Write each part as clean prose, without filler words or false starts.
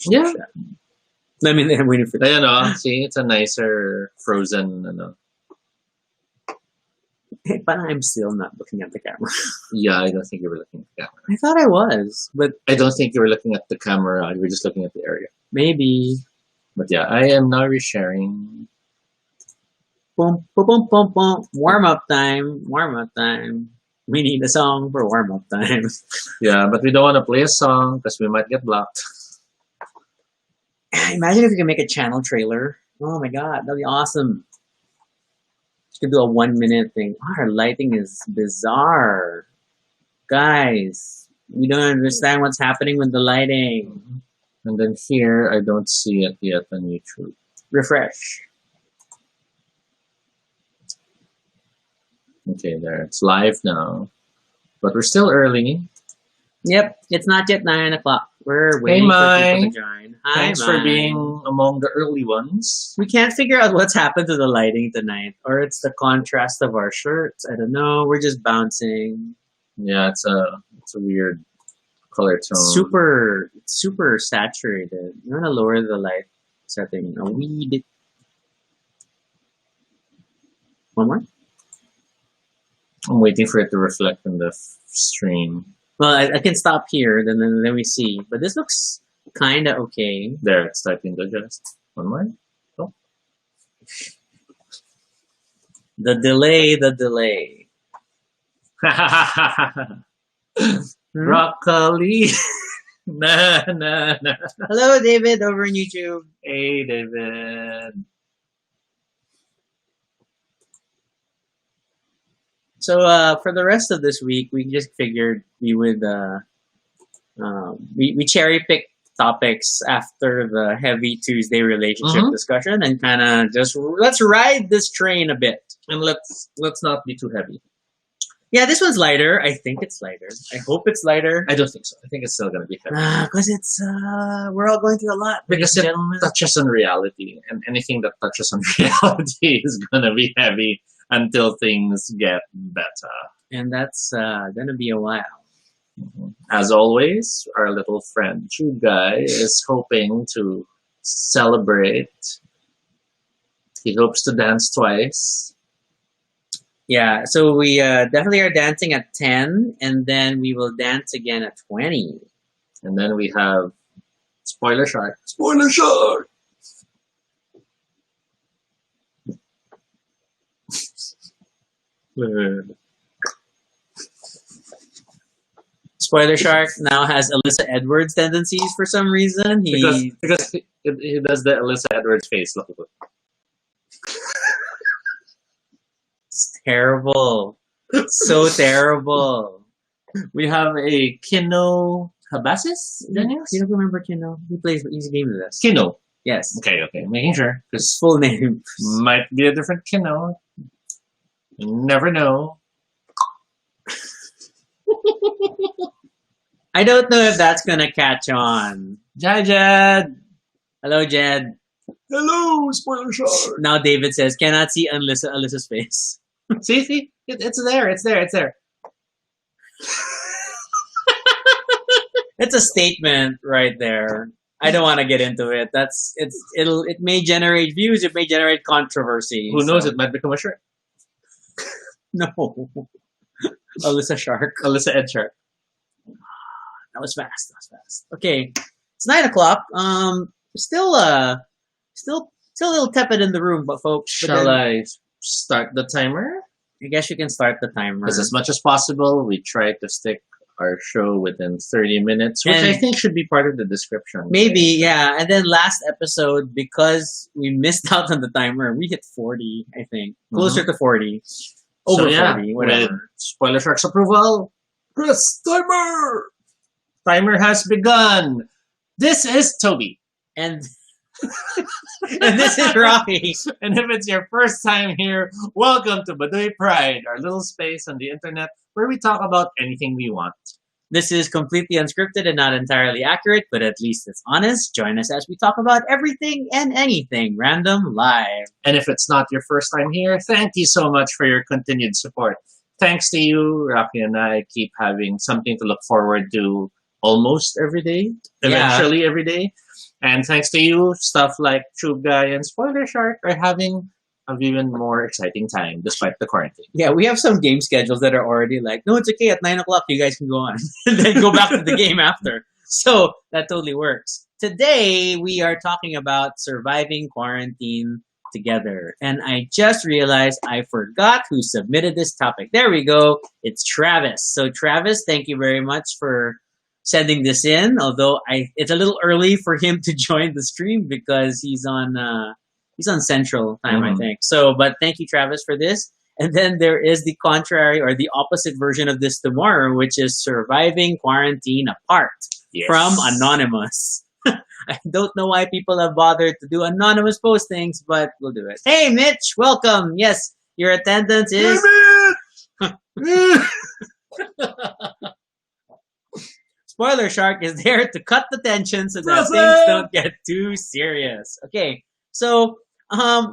Yeah. I mean, I'm waiting for that. Ayan o, see, it's a nicer frozen, ano. But I'm still not looking at the camera. Yeah, I don't think you were looking at the camera. I thought I was, but I don't think you were looking at the camera. You were just looking at the area. maybe. But yeah, I am now resharing. Boom, boom, boom, boom, boom. Warm up time. Warm up time. We need a song for warm up time. Yeah, but we don't want to play a song because we might get blocked. Imagine if we could make a channel trailer. Oh my god, that'd be awesome. You could do a 1 minute thing. Oh, our lighting is bizarre. Guys, we don't understand what's happening with the lighting. And then here, I don't see it yet on YouTube. Refresh. Okay, there. It's live now. But we're still early. Yep, it's not yet 9 o'clock. We're waiting for people to join. Hi, Thanks for Mai. being among the early ones. We can't figure out what's happened to the lighting tonight. Or it's the contrast of our shirts. I don't know. We're just bouncing. Yeah, it's a weird color tone. Super saturated. You want to lower the light setting a wee bit. One more? I'm waiting for it to reflect in the stream. Well, I can stop here, then we see. But this looks kind of okay. There, it's typing to adjust. One more. Oh. The delay. Broccoli. Nah. Hello, David, over on YouTube. Hey, David. So for the rest of this week, we just figured we would we cherry pick topics after the heavy Tuesday relationship discussion and kind of just let's ride this train a bit. And let's not be too heavy. Yeah, this one's lighter. I think it's lighter. I hope it's lighter. I don't think so. I think it's still gonna be heavy. Because it's we're all going through a lot. Because it touches on reality, and anything that touches on reality is gonna be heavy until things get better. And that's gonna be a while. As always, our little friend True Guy is hoping to celebrate. He hopes to dance twice. Yeah, so we definitely are dancing at 10, and then we will dance again at 20. And then we have Spoiler Shark. Spoiler Shark! Spoiler Shark now has Alyssa Edwards tendencies for some reason. Because he does the Alyssa Edwards face. Look at it. It's terrible. So terrible. We have a Kino Habasis? You don't remember Kino? He's a game with us. Kino. Yes. Okay, making sure. His full name. Might be a different Kino. You never know. I don't know if that's gonna catch on. Hi, Jed. Hello, Jed. Hello, Spoiler Shark. Now David says, cannot see Alyssa's face. See? It's there. It's there. It's a statement right there. I don't want to get into it. It may generate views. It may generate controversy. Who knows? It might become a shirt. No. Alyssa Shark. Alyssa Ed Shark. That was fast. Okay. It's 9 o'clock. Still a little tepid in the room, but folks. Shall I start the timer? I guess you can start the timer. Because as much as possible, we try to stick our show within 30 minutes, which I think should be part of the description. Maybe, yeah. And then last episode, because we missed out on the timer, we hit 40, I think. Closer to 40. Over 40, whatever. With Spoiler Shark's approval, press timer! Timer has begun. This is Tobie. And and this is Rocky. And if it's your first time here, welcome to Baduy Pride, our little space on the internet where we talk about anything we want. This is completely unscripted and not entirely accurate, but at least it's honest. Join us as we talk about everything and anything random live. And if it's not your first time here, thank you so much for your continued support. Thanks to you, Rocky and I keep having something to look forward to almost every day, eventually every day. And thanks to you, stuff like Tube Guy and Spoiler Shark are having an even more exciting time despite the quarantine. Yeah, we have some game schedules that are already like, no, it's okay. At 9 o'clock, you guys can go on, and then go back to the game after. So that totally works. Today we are talking about surviving quarantine together, and I just realized I forgot who submitted this topic. There we go. It's Travis. So Travis, thank you very much for sending this in. Although it's a little early for him to join the stream because he's on Central Time, I Mhm. think. So, but thank you, Travis, for this. And then there is the contrary or the opposite version of this tomorrow, which is surviving quarantine apart Yes. from Anonymous. I don't know why people have bothered to do anonymous postings, but we'll do it. Hey, Mitch, welcome. Yes, your attendance is. Spoiler Shark is there to cut the tension so that things don't get too serious. Okay, so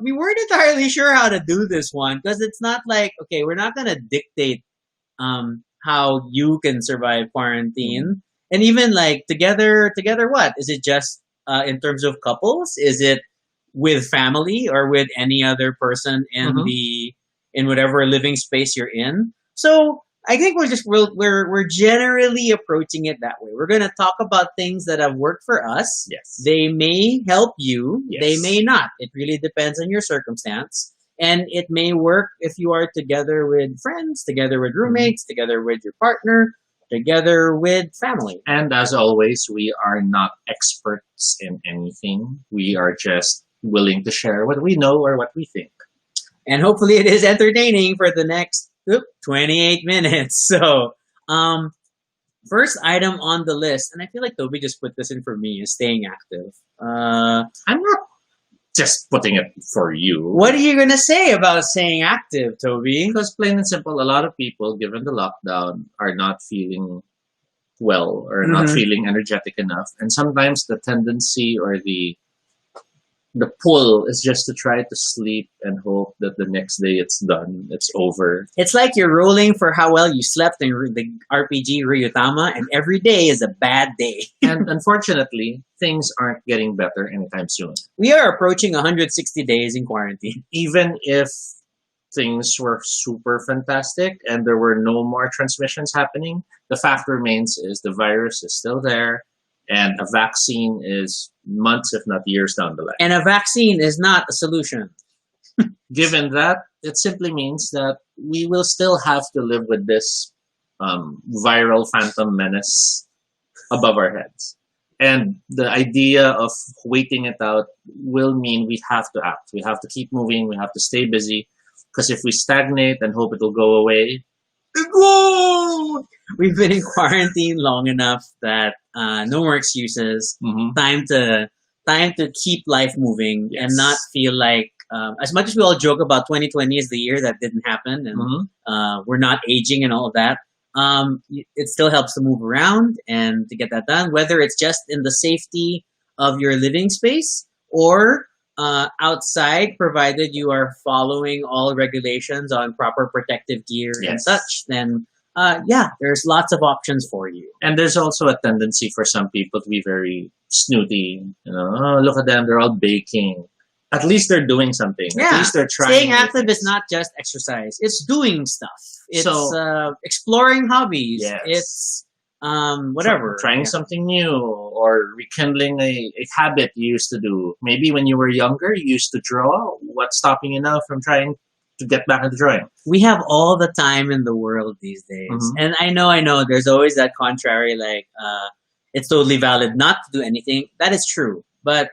we weren't entirely sure how to do this one because it's not like, okay, we're not gonna dictate how you can survive quarantine, and even like together what is it just in terms of couples? Is it with family or with any other person in Mhm. in whatever living space you're in? So I think we're generally approaching it that way. We're gonna talk about things that have worked for us. Yes. They may help you, Yes. they may not. It really depends on your circumstance. And it may work if you are together with friends, together with roommates, together with your partner, together with family. And as always, we are not experts in anything. We are just willing to share what we know or what we think. And hopefully it is entertaining for the next 28 minutes. So, first item on the list, and I feel like Toby just put this in for me, is staying active. I'm not just putting it for you. What are you going to say about staying active, Toby? Because plain and simple, a lot of people, given the lockdown, are not feeling well or not Mhm. feeling energetic enough. And sometimes the tendency or the pull is just to try to sleep and hope that the next day it's done, it's over. It's like you're rolling for how well you slept in the RPG Ryutama, and every day is a bad day. And unfortunately, things aren't getting better anytime soon. We are approaching 160 days in quarantine. Even if things were super fantastic and there were no more transmissions happening, the fact remains is the virus is still there and a vaccine is months, if not years down the line. And a vaccine is not a solution. Given that, it simply means that we will still have to live with this viral phantom menace above our heads. And the idea of waiting it out will mean we have to act. We have to keep moving. We have to stay busy. Because if we stagnate and hope it'll go away, it won't! We've been in quarantine long enough that no more excuses. Mhm. Time to keep life moving and Yes. not feel like, as much as we all joke about 2020 is the year that didn't happen and Mhm. we're not aging and all of that, it still helps to move around and to get that done, whether it's just in the safety of your living space or outside, provided you are following all regulations on proper protective gear and Yes. such, then there's lots of options for you. And there's also a tendency for some people to be very snooty. You know, oh, look at them, they're all baking. At least they're doing something. At Yeah, least they're trying. staying new active things. is not just exercise; it's doing stuff. It's So- exploring hobbies. Yes. It's whatever. Trying Yeah. something new or rekindling a habit you used to do. Maybe when you were younger, you used to draw. What's stopping you now from trying to get back into drawing? We have all the time in the world these days. Mhm. And I know there's always that contrary, like, it's totally valid not to do anything. That is true. But,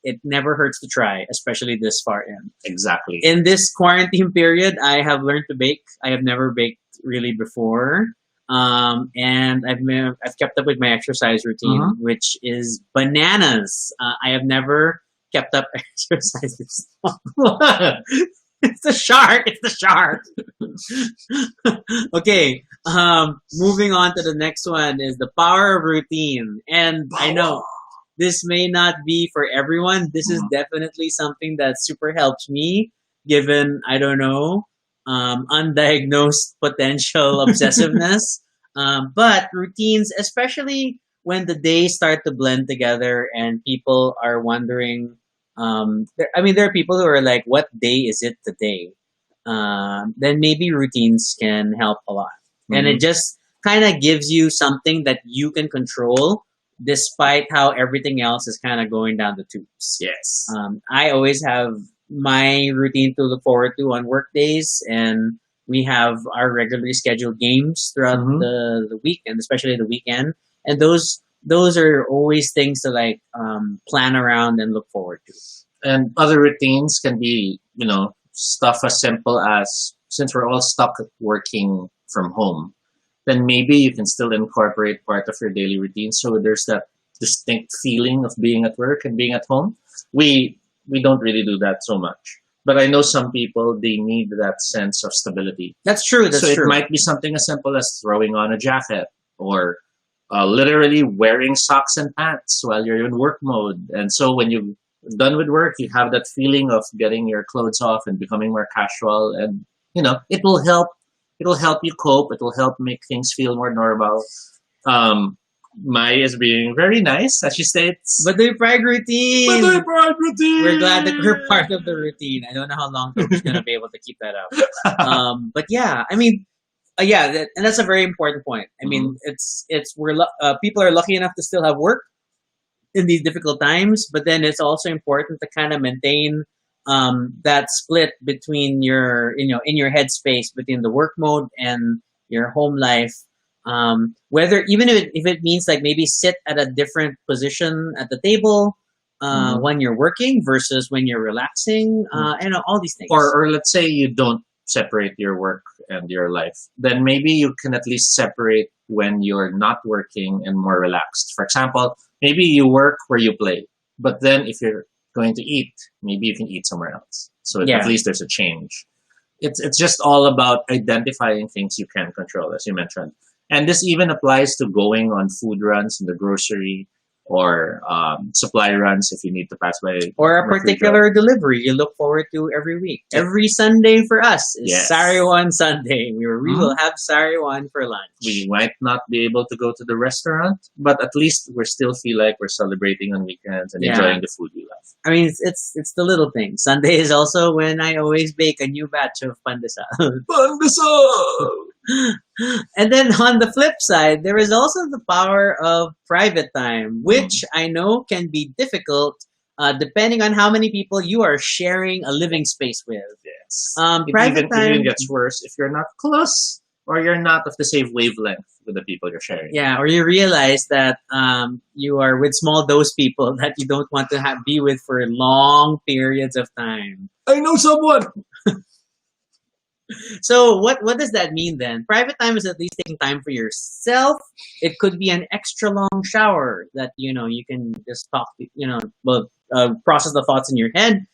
it never hurts to try, especially this far in. Exactly. In this quarantine period, I have learned to bake. I have never baked really before. And I've kept up with my exercise routine, Mhm. which is bananas. I have never kept up exercises. It's the shark. It's the shark. Okay. Moving on to the next one is the power of routine. And I know this may not be for everyone. This is Mhm. definitely something that super helps me, given, I don't know, undiagnosed potential obsessiveness. But routines, especially when the days start to blend together and people are wondering, there are people who are like, what day is it today? Then maybe routines can help a lot. And it Mhm. just kind of gives you something that you can control despite how everything else is kind of going down the tubes. Yes. I always have my routine to look forward to on work days, and we have our regularly scheduled games throughout Mhm. the week, and especially the weekend. And those are always things to like plan around and look forward to. And other routines can be, stuff as simple as, since we're all stuck working from home, then maybe you can still incorporate part of your daily routine so there's that distinct feeling of being at work and being at home. We don't really do that so much. But I know some people, they need that sense of stability. That's true. That's So it true. might be something as simple as throwing on a jacket or literally wearing socks and pants while you're in work mode. And so when you're done with work, you have that feeling of getting your clothes off and becoming more casual. And, it will help. It'll help you cope. It will help make things feel more normal. Mai is being very nice, as she states. Baduy Pride routine. Baduy Pride routine! We're glad that we're part of the routine. I don't know how long Tobie's gonna be able to keep that up. But yeah, I mean, and that's a very important point. I mean, people are lucky enough to still have work in these difficult times, but then it's also important to kind of maintain that split between in your headspace between the work mode and your home life. Whether even if it means like maybe sit at a different position at the table Mhm. when you're working versus when you're relaxing, and all these things. Or let's say you don't separate your work and your life, then maybe you can at least separate when you're not working and more relaxed. For example, maybe you work where you play, but then if you're going to eat, maybe you can eat somewhere else. So Yeah. at least there's a change. It's just all about identifying things you can control, as you mentioned. And this even applies to going on food runs in the grocery or supply runs if you need to pass by. Or a refrigerator. particular delivery you look forward to every week. Yeah. Every Sunday for us is Yes. Sariwan Sunday. We Mhm. will have Sariwan for lunch. We might not be able to go to the restaurant, but at least we still feel like we're celebrating on weekends and Yeah. enjoying the food we love. I mean, it's the little things. Sunday is also when I always bake a new batch of pandesal. Pandesal! And then on the flip side, there is also the power of private time, which I know can be difficult depending on how many people you are sharing a living space with. Yes. Private It time, even gets worse if you're not close or you're not of the same wavelength with the people you're sharing. yeah, or you realize that you are with small dose people that you don't want to be with for long periods of time. I know someone! So what does that mean then? Private time is at least taking time for yourself. It could be an extra long shower that you can just talk, process the thoughts in your head.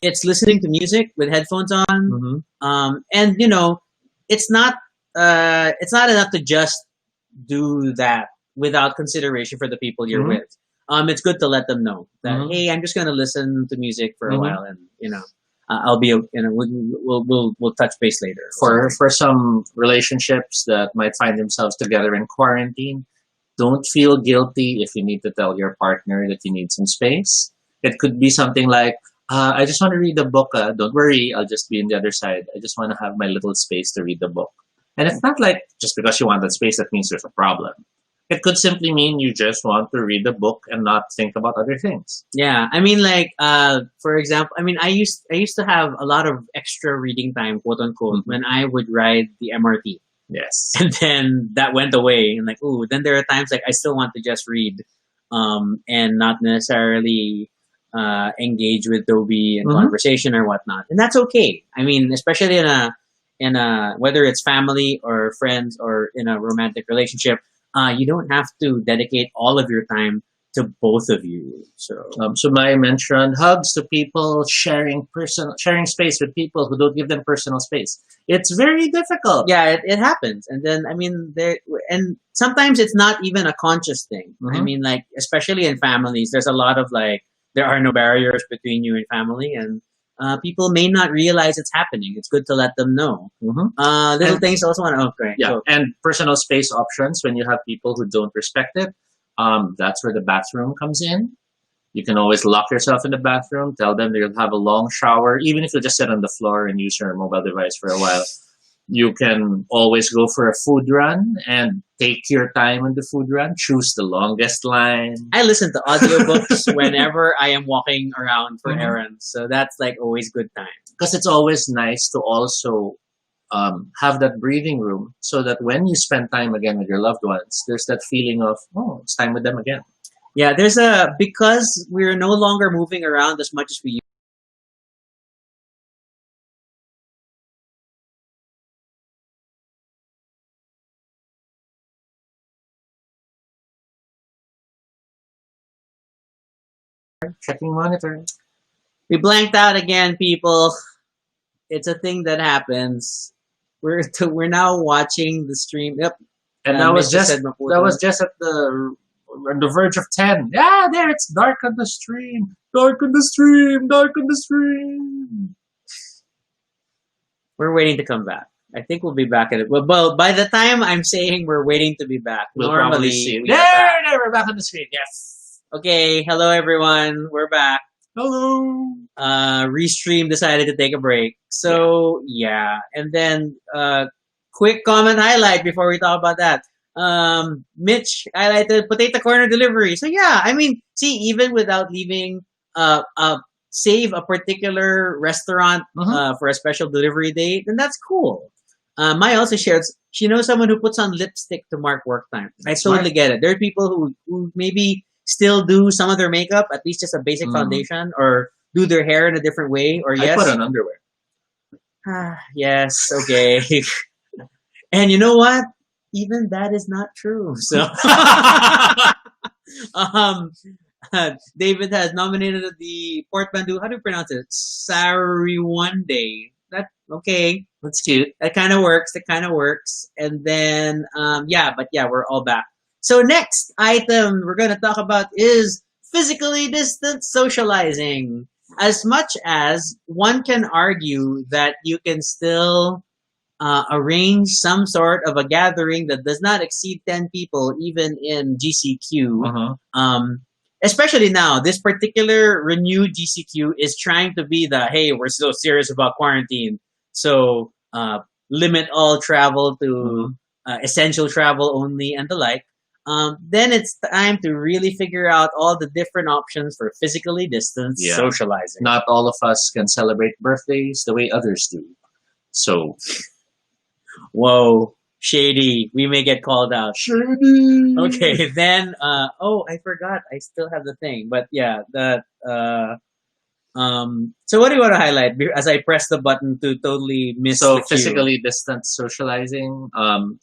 It's listening to music with headphones on, Mm-hmm. and it's not enough to just do that without consideration for the people you're Mhm. with. It's good to let them know that Mhm. hey, I'm just going to listen to music for a Mhm. while, and I'll be we'll touch base later. For some relationships that might find themselves together in quarantine, don't feel guilty if you need to tell your partner that you need some space. It could be something like, I just want to read the book. Don't worry, I'll just be on the other side. I just want to have my little space to read the book. And it's not like just because you want that space, that means there's a problem. It could simply mean you just want to read the book and not think about other things. Yeah, I mean, like, for example, I mean, I used to have a lot of extra reading time, quote unquote, Mhm. when I would ride the MRT, Yes. and then that went away, and like, ooh, then there are times like I still want to just read, and not necessarily engage with Tobie in Mhm. conversation or whatnot, and that's okay. I mean, especially in a whether it's family or friends or in a romantic relationship, you don't have to dedicate all of your time to both of you. So Maya mentioned hugs to people, sharing space with people who don't give them personal space. It's very difficult. Yeah, it happens, and then I mean and sometimes it's not even a conscious thing. I Mhm. mean, like especially in families, there's a lot of like there are no barriers between you and family, and people may not realize it's happening. It's good to let them know. Mhm. Little And- things also want to. Okay, Yeah, so, and personal space options when you have people who don't respect it. That's where the bathroom comes in. You can always lock yourself in the bathroom, tell them you'll have a long shower, even if you just sit on the floor and use your mobile device for a while. You can always go for a food run and take your time on the food run, choose the longest line. I listen to audiobooks whenever I am walking around for Mhm. errands. So that's like always good time. Because it's always nice to also have that breathing room so that when you spend time again with your loved ones, there's that feeling of, oh, it's time with them again. Yeah, because we're no longer moving around as much as we Checking monitor. We blanked out again, people. It's a thing that happens. We're now watching the stream. Yep. And that was Mitch just said that was just at the verge of 10. Yeah, there it's dark on the stream. Dark on the stream. Dark on the stream. we're waiting to come back. I think we'll be back at it. Well, by the time I'm saying we're waiting to be back, We'll normally probably see. we are back. There, we're back on the screen. Yes. Okay, hello everyone. We're back. Hello. Restream decided to take a break. So yeah. And then quick comment highlight before we talk about that. Mitch highlighted potato corner delivery. So yeah, I mean, see, even without leaving save a particular restaurant for a special delivery date, then that's cool. Maya also shared she knows someone who puts on lipstick to mark work time. I totally get it. There are people who maybe still do some of their makeup, at least just a basic foundation, or do their hair in a different way, or I put on underwear. Yes, okay. And you know what? Even that is not true. So David has nominated the Portmanteau. How do you pronounce it? Sariwande. That okay. That's cute. That kind of works. That kind of works. And then we're all back. So next item we're going to talk about is physically distant socializing. As much as one can argue that you can still arrange some sort of a gathering that does not exceed 10 people, even in GCQ. Especially now, this particular renewed GCQ is trying to be the, hey, we're so serious about quarantine. So limit all travel to essential travel only and the like. Then it's time to really figure out all the different options for physically distanced socializing. Not all of us can celebrate birthdays the way others do. So, whoa, shady. We may get called out. Shady. Okay, then, I forgot. I still have the thing. But yeah, that, so what do you want to highlight as I press the button to totally miss the cue? Physically distant socializing.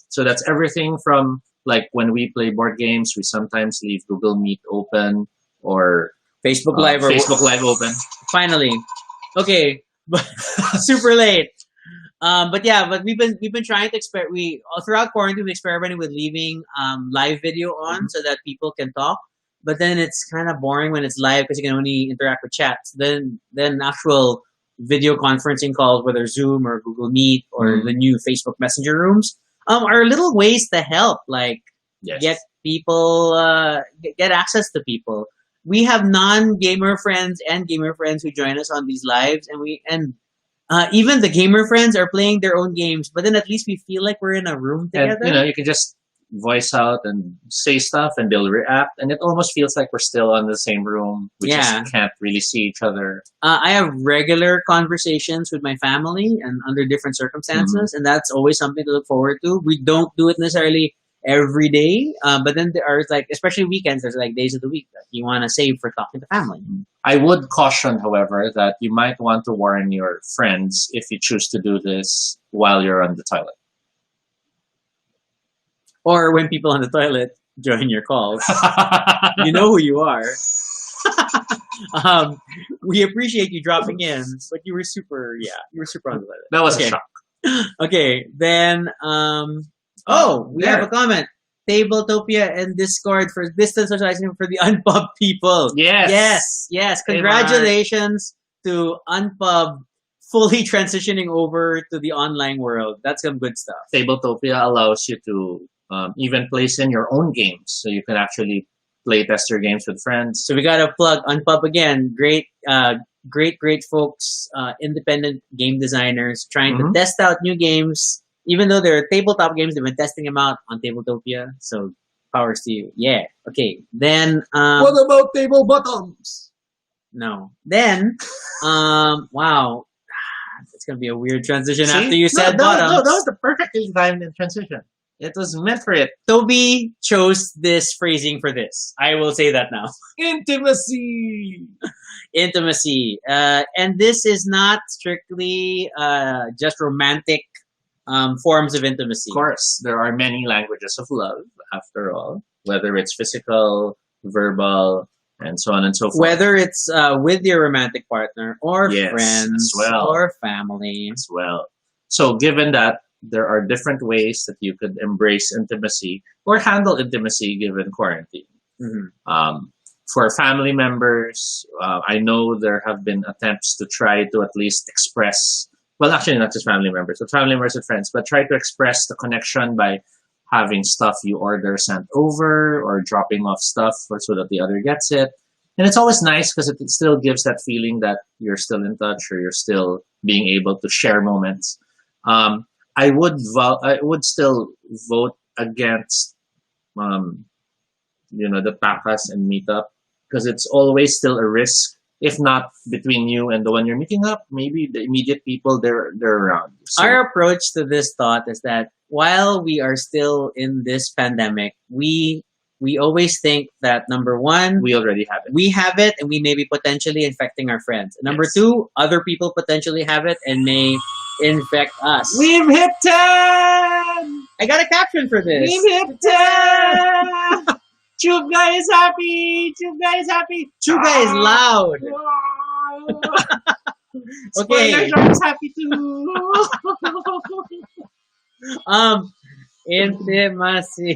So that's everything from, like, when we play board games, we sometimes leave Google Meet open or Facebook Live open. Finally. Okay. But super late. But we've been trying to throughout quarantine we experimented with leaving live video on so that people can talk. But then it's kind of boring when it's live because you can only interact with chats. Then actual video conferencing calls, whether Zoom or Google Meet or the new Facebook Messenger rooms, are little ways to help, like get people get access to people. We have non-gamer friends and gamer friends who join us on these lives, and even the gamer friends are playing their own games. But then at least we feel like we're in a room together. And, you can just voice out and say stuff, and they'll react, and it almost feels like we're still on the same room. We just can't really see each other. I have regular conversations with my family and under different circumstances, and that's always something to look forward to. We don't do it necessarily every day, but then there are, like, especially weekends, there's like days of the week that you want to save for talking to family. I would caution, however, that you might want to warn your friends if you choose to do this while you're on the toilet. Or when people on the toilet join your calls. You know who you are. We appreciate you dropping in, but you were super on the toilet. That was a shock. Okay, then, we have a comment. Tabletopia and Discord for distance socializing for the Unpub people. Yes. Congratulations to Unpub fully transitioning over to the online world. That's some good stuff. Tabletopia allows you to even place in your own games, so you can actually play test your games with friends. So we got to plug Unpub again. Great folks, independent game designers trying to Mhm. test out new games. Even though they're tabletop games, they've been testing them out on Tabletopia. So powers to you. Yeah. Okay. Then What about table bottoms? no. Then wow. It's gonna be a weird transition See? after you said no, bottoms. that was the perfectly timed transition. It was meant for it. Tobie chose this phrasing for this. I will say that now. Intimacy. Intimacy. And this is not strictly just romantic forms of intimacy. Of course, there are many languages of love, after all, whether it's physical, verbal, and so on and so forth. Whether it's with your romantic partner or Yes, friends as well. or family. As well. So, given that there are different ways that you could embrace intimacy or handle intimacy given quarantine. Mm-hmm. For family members, I know there have been attempts to try to at least express, well, actually not just family members, but family members and friends, but try to express the connection by having stuff you order sent over or dropping off stuff so that the other gets it. And it's always nice because it still gives that feeling that you're still in touch or you're still being able to share moments. I would still vote against, the pakas and meetup because it's always still a risk. If not between you and the one you're meeting up, maybe the immediate people they're around. So, Our approach to this thought is that while we are still in this pandemic, we always think that number one, we already have it. we have it and we may be potentially infecting our friends. Number Yes. two, other people potentially have it and may infect us. We've hit 10! I got a caption for this. We've hit 10! Tube guy is happy! Tube guy is happy! Chuga is loud. Okay. Spoiler Shark is happy too! Intimacy.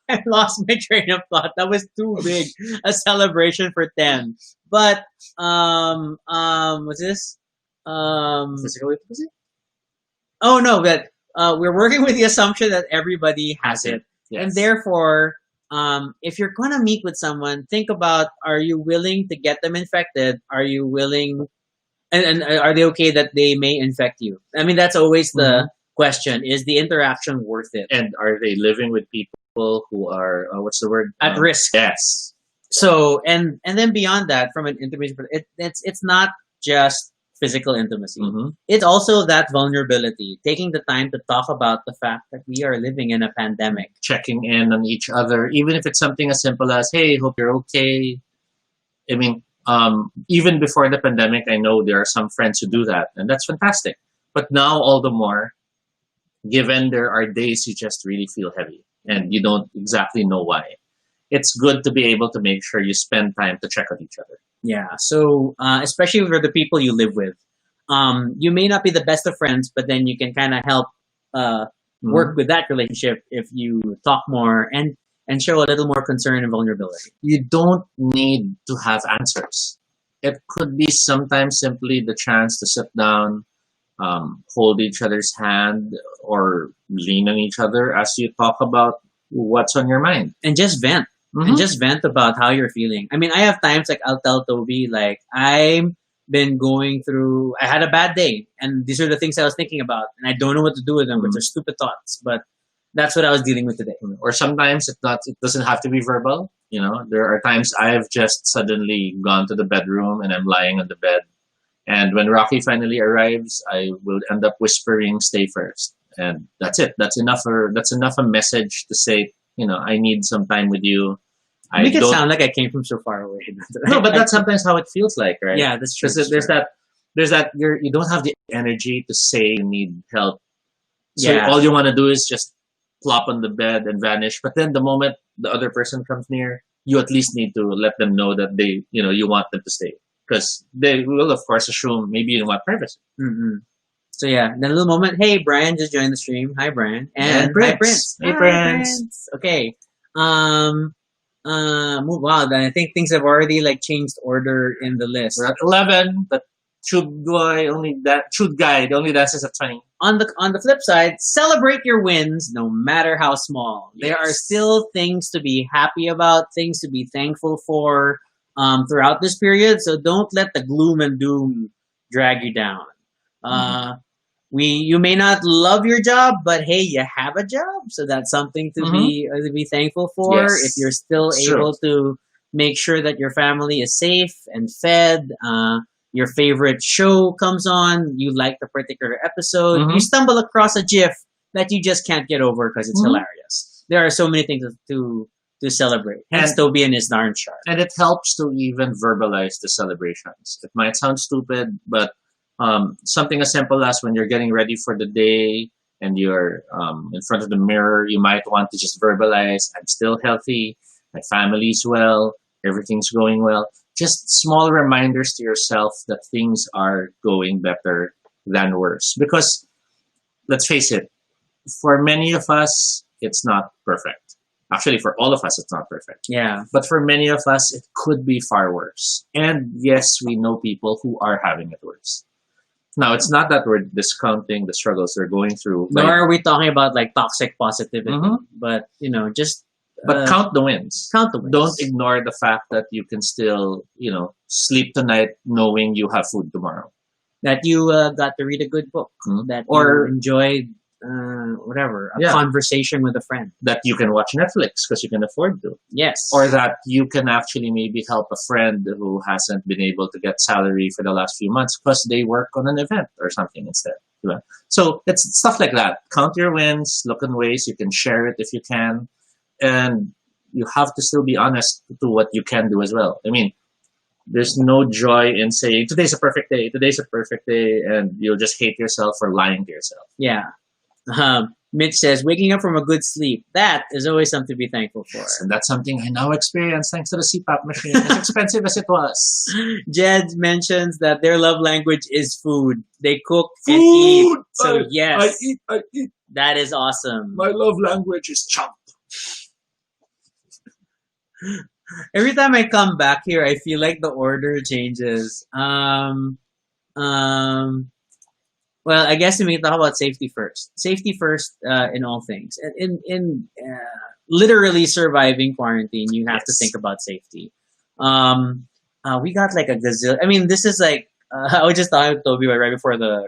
I lost my train of thought. That was too big a celebration for 10. But what's this? Physical intimacy? Oh no, but we're working with the assumption that everybody has it. Yes. And therefore, if you're gonna meet with someone, think about: are you willing to get them infected? Are you willing, and are they okay that they may infect you? I mean, that's always the question: is the interaction worth it? And are they living with people who are what's the word? At risk. Yes. So, and then beyond that, from an intimacy, it's not just physical intimacy. Mm-hmm. It's also that vulnerability, taking the time to talk about the fact that we are living in a pandemic. Checking in on each other, even if it's something as simple as, hey, hope you're okay. I mean, even before the pandemic, I know there are some friends who do that, and that's fantastic. But now all the more, given there are days you just really feel heavy and you don't exactly know why. It's good to be able to make sure you spend time to check on each other. Yeah. So, especially for the people you live with, you may not be the best of friends, but then you can kind of help work with that relationship if you talk more and show a little more concern and vulnerability. You don't need to have answers. It could be sometimes simply the chance to sit down, hold each other's hand, or lean on each other as you talk about what's on your mind. And just vent. And just vent about how you're feeling. I mean, I have times like I'll tell Tobie, like, I've been going through, I had a bad day, and these are the things I was thinking about, and I don't know what to do with them, but they're stupid thoughts. But that's what I was dealing with today. Or sometimes it doesn't have to be verbal. There are times I've just suddenly gone to the bedroom and I'm lying on the bed. And when Rocky finally arrives, I will end up whispering, "Stay first," and that's it. That's enough a message to say, I need some time with you. Make it sound like I came from so far away. No, but that's sometimes how it feels like, right? Yeah, that's true. Because there's that you don't have the energy to say you need help. So Yeah. all you want to do is just plop on the bed and vanish. But then the moment the other person comes near, you at least need to let them know that you want them to stay. Because they will, of course, assume maybe you want privacy. Mm-hmm. So yeah, then a little moment. Hey, Brian just joined the stream. Hi, Brian. And hi, Prince. Hey, Hi, Prince. Okay. Wow. Then I think things have already changed order in the list. We're at 11, but Truth guy only dances at 20. On the flip side, celebrate your wins no matter how small. There are Yes. still things to be happy about, things to be thankful for throughout this period. So don't let the gloom and doom drag you down. Uh, you may not love your job, but hey, you have a job, so that's something to be thankful for. Yes. If you're still It's true. able to make sure that your family is safe and fed, your favorite show comes on, you like the particular episode, Mhm. you stumble across a GIF that you just can't get over because it's Mhm. hilarious. There are so many things to celebrate. Hence, And- Tobie and his darn sharp. And it helps to even verbalize the celebrations. It might sound stupid, but something as simple as when you're getting ready for the day and you're in front of the mirror, you might want to just verbalize, I'm still healthy, my family's well, everything's going well. Just small reminders to yourself that things are going better than worse. Because let's face it, for many of us, it's not perfect. Actually, for all of us, it's not perfect. Yeah. But for many of us, it could be far worse. And yes, we know people who are having it worse. Now, it's not that we're discounting the struggles they're going through. Nor are we talking about like toxic positivity, Mhm. but just But count the wins. count the wins. Don't ignore the fact that you can still, sleep tonight knowing you have food tomorrow. that you got to read a good book, Mhm. that Or- you enjoyed whatever, a Yeah. conversation with a friend. That you can watch Netflix because you can afford to. Yes. Or that you can actually maybe help a friend who hasn't been able to get salary for the last few months because they work on an event or something instead. Diba? So it's stuff like that. Count your wins, look in ways you can share it if you can, and you have to still be honest to what you can do as well. I mean, there's no joy in saying today's a perfect day, and you'll just hate yourself for lying to yourself. Yeah. Mitch says, waking up from a good sleep. That is always something to be thankful for. And that's something I now experience thanks to the CPAP machine, as expensive as it was. Jed mentions that their love language is food. They cook and eat. So yes, I eat. that is awesome. My love language is chomp. Every time I come back here, I feel like the order changes. Well, I guess we may talk about safety first. Safety first in all things. In literally surviving quarantine, you have to Yes. think about safety. We got like a gazillion. I mean, this is like I was just talking to Tobie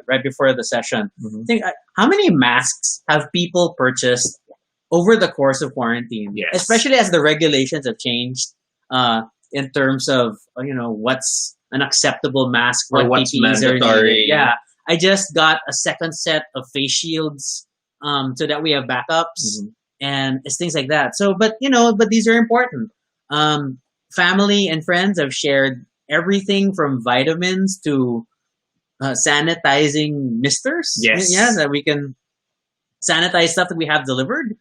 right before the session. Think how many masks have people purchased over the course of quarantine? Yes. Especially as the regulations have changed in terms of what's an acceptable mask, Or what what's PPEs are mandatory. needed. Yeah, I just got a second set of face shields so that we have backups and it's things like that. So, but these are important. Family and friends have shared everything from vitamins to sanitizing misters. Yes. Yeah, that we can sanitize stuff that we have delivered,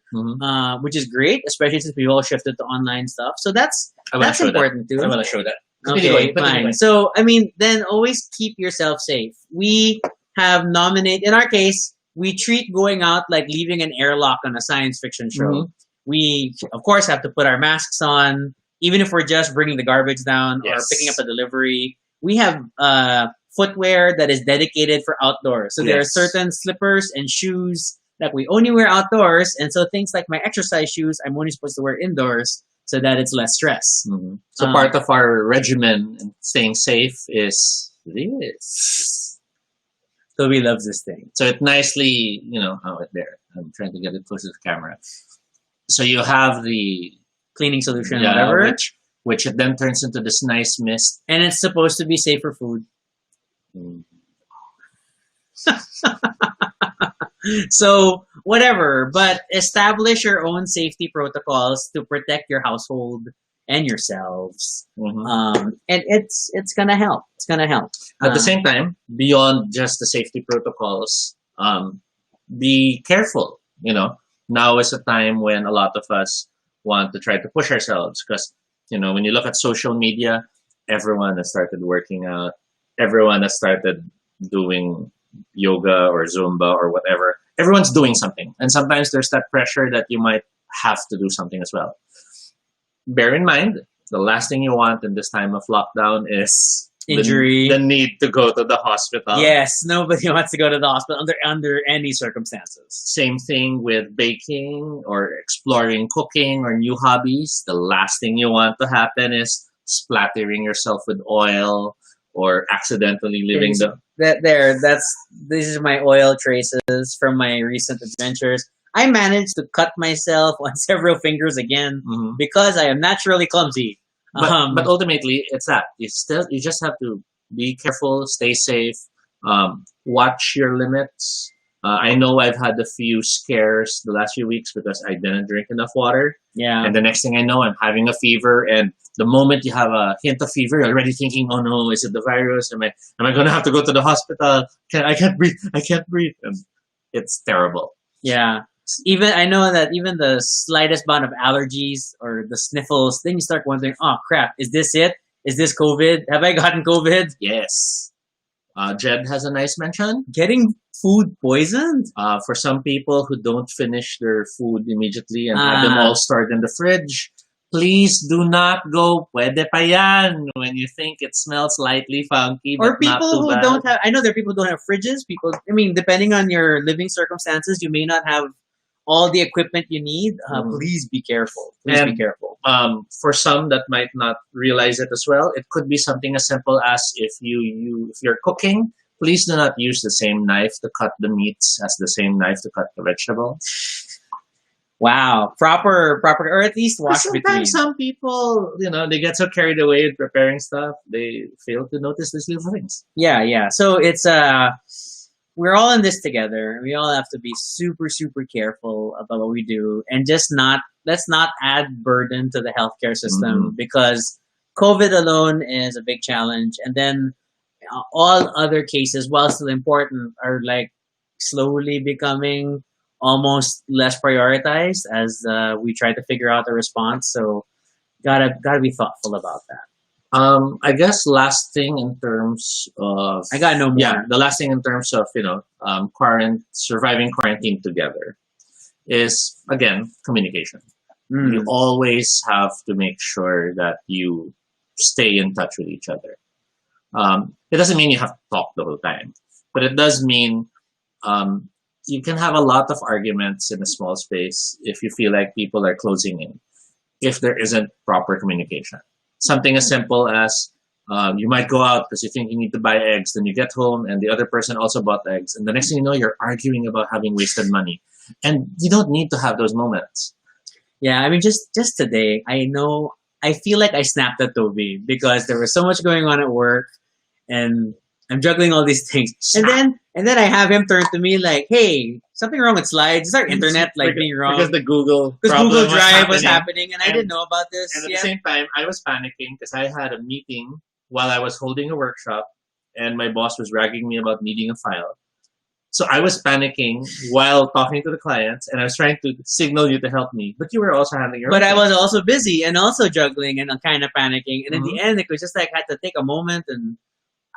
which is great, especially since we've all shifted to online stuff. So that's show important that. too. I want to show that. Okay, fine. So, I mean, then always keep yourself safe. We have nominated, in our case, we treat going out like leaving an airlock on a science fiction show. Mhm. We, of course, have to put our masks on, even if we're just bringing the garbage down or Yes. picking up a delivery. We have footwear that is dedicated for outdoors. So there are Yes. certain slippers and shoes that we only wear outdoors. And so things like my exercise shoes, I'm only supposed to wear indoors so that it's less stress. So part of our regimen and staying safe is this. Toby loves this thing. So it nicely, there. I'm trying to get it closer to the camera. So you have the Cleaning solution, whatever. which it then turns into this nice mist. And it's supposed to be safe for food. So whatever, but establish your own safety protocols to protect your household and yourselves. And it's gonna help. It's gonna help. At the same time, beyond just the safety protocols, be careful. Now is a time when a lot of us want to try to push ourselves because, when you look at social media, everyone has started working out. Everyone has started doing yoga or Zumba or whatever. Everyone's doing something. And sometimes there's that pressure that you might have to do something as well. Bear in mind, the last thing you want in this time of lockdown is the Injury. need to go to the hospital. Yes, nobody wants to go to the hospital under any circumstances. Same thing with baking or exploring cooking or new hobbies. The last thing you want to happen is splattering yourself with oil or accidentally leaving Things the. these are my oil traces from my recent adventures. I managed to cut myself on several fingers again Mhm. because I am naturally clumsy. But ultimately, it's that you just have to be careful, stay safe, watch your limits. I know I've had a few scares the last few weeks because I didn't drink enough water, Yeah. and the next thing I know, I'm having a fever. And the moment you have a hint of fever, you're already thinking, "Oh no, is it the virus? Am I going to have to go to the hospital? I can't breathe. I can't breathe." And it's terrible. Yeah. Even I know that even the slightest amount of allergies or the sniffles, then you start wondering, oh crap, is this it? Is this COVID? Have I gotten COVID? Yes. Jed has a nice mention. Getting food poisoned? For some people who don't finish their food immediately and have them all stored in the fridge, please do not go "Pwede pa yan" when you think it smells lightly funky, but Or not people too who bad. don't have, I know there are people who don't have fridges. People, I mean, depending on your living circumstances, you may not have all the equipment you need. Please be careful. Please be And- careful. For some that might not realize it as well, it could be something as simple as if you're cooking, please do not use the same knife to cut the meats as the same knife to cut the vegetable. Wow. Proper, or at least wash between. Sometimes some people, they get so carried away with preparing stuff, they fail to notice these little things. Yeah. So it's we're all in this together. We all have to be super, super careful about what we do, and just let's not add burden to the healthcare system because COVID alone is a big challenge, and then all other cases, while still important, are like slowly becoming almost less prioritized as we try to figure out a response. So gotta be thoughtful about that. I guess last thing in terms of I got no more. Yeah, the last thing in terms of surviving quarantine together is again communication. You always have to make sure that you stay in touch with each other. It doesn't mean you have to talk the whole time, but it does mean you can have a lot of arguments in a small space if you feel like people are closing in, if there isn't proper communication. Something as simple as you might go out because you think you need to buy eggs, then you get home and the other person also bought eggs, and the next thing you know, you're arguing about having wasted money, and you don't need to have those moments. Yeah, I mean, just today, I feel like I snapped at Tobie because there was so much going on at work, and I'm juggling all these things, and then I have him turn to me like, "Hey, something wrong with slides? Is our internet being wrong?" Because Google Drive was happening, and I didn't know about this. And at the same time, I was panicking because I had a meeting while I was holding a workshop, and my boss was ragging me about needing a file. So I was panicking while talking to the clients, and I was trying to signal you to help me, but you were also handling your. But own I thing. was also busy and also juggling and kind of panicking, and in the end, it was just like I had to take a moment, and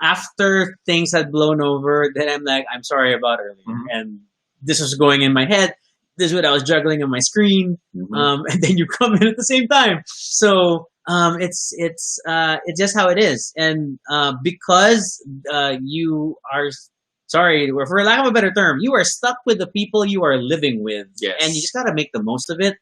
after things had blown over, then I'm like, I'm sorry about earlier, and this was going in my head. This is what I was juggling on my screen, and then you come in at the same time. So it's just how it is, and because you are. Sorry, for lack of a better term, you are stuck with the people you are living with, and you just got to make the most of it.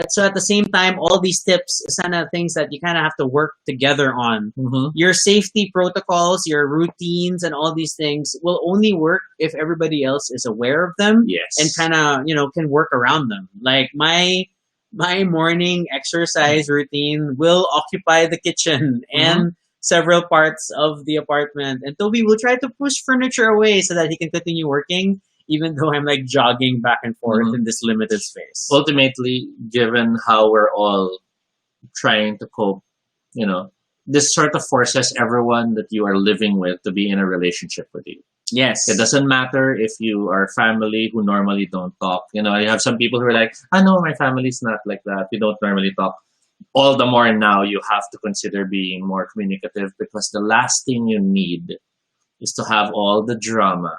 So at the same time, all these tips is kind of things that you kind of have to work together on. Your safety protocols, your routines, and all these things will only work if everybody else is aware of them and kind of can work around them. Like my morning exercise routine will occupy the kitchen and several parts of the apartment, and Tobie will try to push furniture away so that he can continue working, even though I'm like jogging back and forth in this limited space. Ultimately, given how we're all trying to cope, this sort of forces everyone that you are living with to be in a relationship with you. Yes. It doesn't matter if you are family who normally don't talk. You have some people who are like, no, my family's not like that. We don't normally talk. All the more now you have to consider being more communicative, because the last thing you need is to have all the drama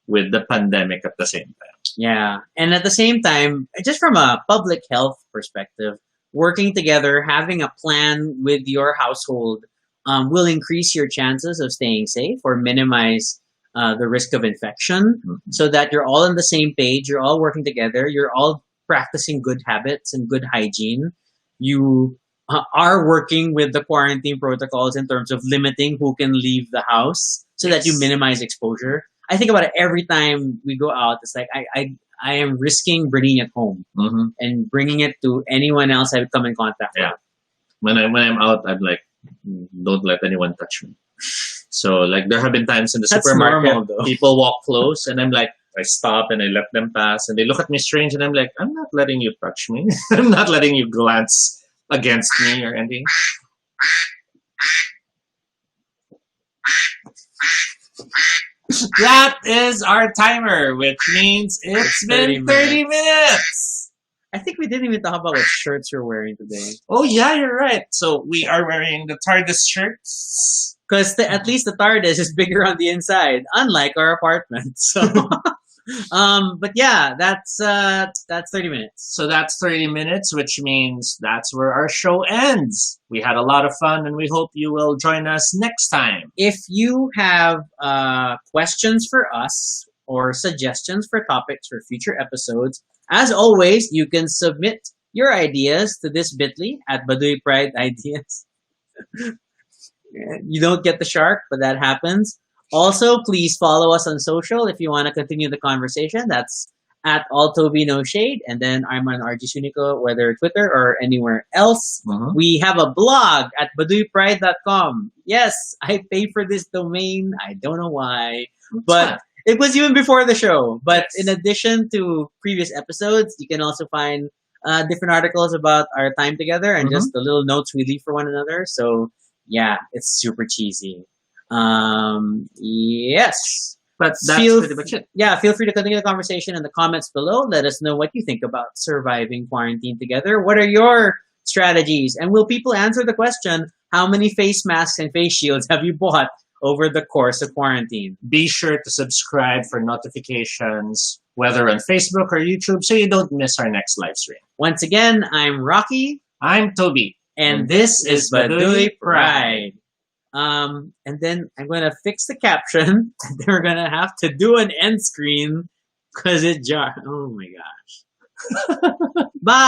with the pandemic at the same time. Yeah. And at the same time, just from a public health perspective, working together, having a plan with your household will increase your chances of staying safe or minimize the risk of infection, so that you're all on the same page, you're all working together, you're all practicing good habits and good hygiene. You are working with the quarantine protocols in terms of limiting who can leave the house so that you Yes. minimize exposure. I think about it every time we go out. It's like I am risking bringing it home Mhm. and bringing it to anyone else I would come in contact Yeah. with. When I'm out, I'm like, don't let anyone touch me. So like there have been times in the That's supermarket, normal, though. people walk close, and I'm like, I stop and I let them pass, and they look at me strange, and I'm like, I'm not letting you touch me. I'm not letting you glance against me or anything. That is our timer, which means it's been 30 minutes. I think we didn't even talk about what shirts you're wearing today. Oh yeah, you're right. So we are wearing the TARDIS shirts. Because at least the TARDIS is bigger on the inside, unlike our apartment. So, but yeah, that's 30 minutes. So that's 30 minutes, which means that's where our show ends. We had a lot of fun, and we hope you will join us next time. If you have questions for us or suggestions for topics for future episodes, as always, you can submit your ideas to this bit.ly at Baduy Pride Ideas. You don't get the shark, but that happens. Also, please follow us on social if you want to continue the conversation. That's at all Tobie No Shade, and then I'm on RG Sunico, whether Twitter or anywhere else. We have a blog at baduypride.com. Yes, I pay for this domain. I don't know why, but it was even before the show. But in addition to previous episodes, you can also find different articles about our time together and just the little notes we leave for one another. So yeah, it's super cheesy. Yes. But that's pretty much it. Yeah, feel free to continue the conversation in the comments below. Let us know what you think about surviving quarantine together. What are your strategies? And will people answer the question, how many face masks and face shields have you bought over the course of quarantine? Be sure to subscribe for notifications, whether on Facebook or YouTube, so you don't miss our next live stream. Once again, I'm Rocky. I'm Tobie. And this is Baduy Pride. And then I'm going to fix the caption. They're going to have to do an end screen because it jar. Oh my gosh. Bye.